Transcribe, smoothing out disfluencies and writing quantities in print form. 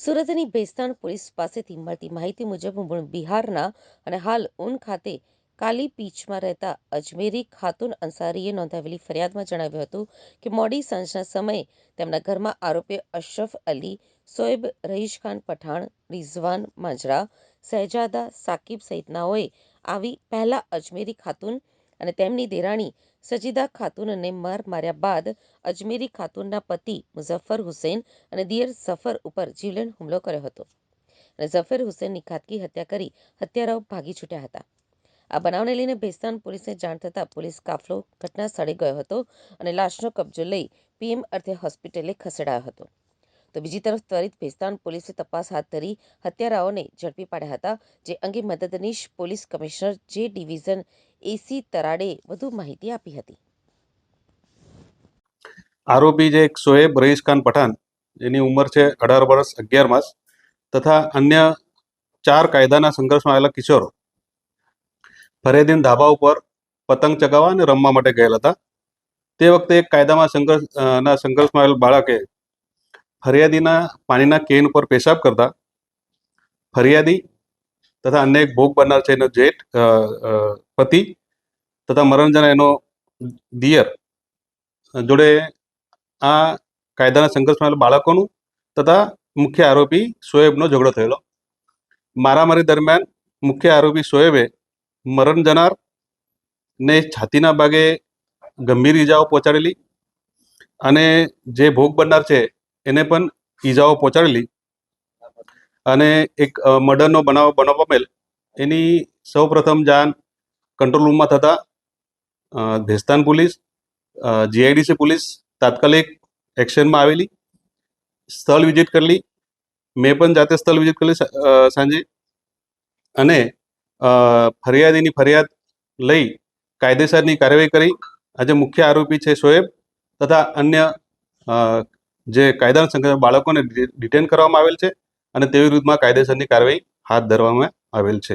સુરતની ભેસ્તાન પોલીસ પાસેથી મળતી માહિતી મુજબ બિહારના અને હાલ ઉન ખાતે કાલી પીચમાં રહેતા અજમેરી ખાતુન અંસારીએ નોંધાવેલી ફરિયાદમાં જણાવ્યું હતું કે મોડી સાંજના સમયે તેમના ઘરમાં આરોપીઓ અશરફ અલી, શોએબ, રહીશખાન પઠાણ, રિઝવાન માંજરા, શહેજાદા, સાકિબ સહિતનાઓએ આવી પહેલા અજમેરી ખાતુન અને તેમની દેરાણી સજીદા ખાતુનને માર માર્યા બાદ અજમેરી ખાતુનના પતિ મુઝફ્ફર હુસૈન અને દિયર ઝફર ઉપર જીવલેણ હુમલો કર્યો હતો અને ઝફર હુસૈનની ઘાતકી હત્યા કરી હત્યારાઓ ભાગી છૂટ્યા હતા. આ બનાવને લઈને ભેસ્તાન પોલીસને જાણ થતાં પોલીસ કાફલો ઘટના સ્થળે ગયો હતો અને લાશનો કબજો લઈ પીએમ અર્થે હોસ્પિટલે ખસેડાયો હતો. તો બીજી તરફ ત્વરિત ભેસ્તાન પોલીસે તપાસ હાથ ધરી હત્યારાઓને ઝડપી પાડ્યા હતા, જે અંગે મદદનીશ પોલીસ કમિશનર જે ડિવિઝન એસી તરાડે વધુ માહિતી આપી હતી. આરોપી જે શોએબ રહીશખાન પઠાણ, જેની ઉંમર છે 18 વર્ષ 11 માસ, તથા અન્ય 4 કાયદાના સંઘર્ષમાં આવેલા કિશોરો ફરિયાદીના ધાબા ઉપર પતંગ ચગાવવા અને રમવા માટે ગયેલા હતા. તે વખતે એક કાયદામાં સંઘર્ષમાં આવેલ બાળકે ફરિયાદીના પાણીના કેન ઉપર પેશાબ કરતા ફરિયાદી તથા અન્ય એક ભોગ બનનાર છે એનો જેઠ પતિ તથા મરણજન એનો દિયર જોડે આ કાયદાના સંઘર્ષમાં બાળકોનું તથા મુખ્ય આરોપી શોએબનો ઝઘડો થયેલો. મારામારી દરમિયાન મુખ્ય આરોપી શોએબે મરણ જનાર ને છાતીના ભાગે ગંભીર ઈજાઓ પહોંચાડેલી અને જે ભોગ બનનાર છે એને પણ ઈજાઓ પહોંચાડેલી અને એક મર્ડરનો બનાવ પામેલ. એની સૌપ્રથમ જાણ કંટ્રોલ રૂમમાં થતા ભેસ્તાન પોલીસ, જીઆઈડીસી પોલીસ તાત્કાલિક એક્શનમાં આવેલી, સ્થળ વિઝિટ કરેલી. મેં પણ જાતે સ્થળ વિઝિટ કરેલી સાંજે અને ફરિયાદીની ફરિયાદ લઈ કાયદેસરની કાર્યવાહી કરી. આજે મુખ્ય આરોપી છે શોએબ તથા અન્ય જે કાયદાના સંઘર્ષ બાળકોને ડિટેન કરવામાં આવેલ છે અને તેવી વિરુદ્ધમાં કાયદેસરની કાર્યવાહી હાથ ધરવામાં આવેલ છે.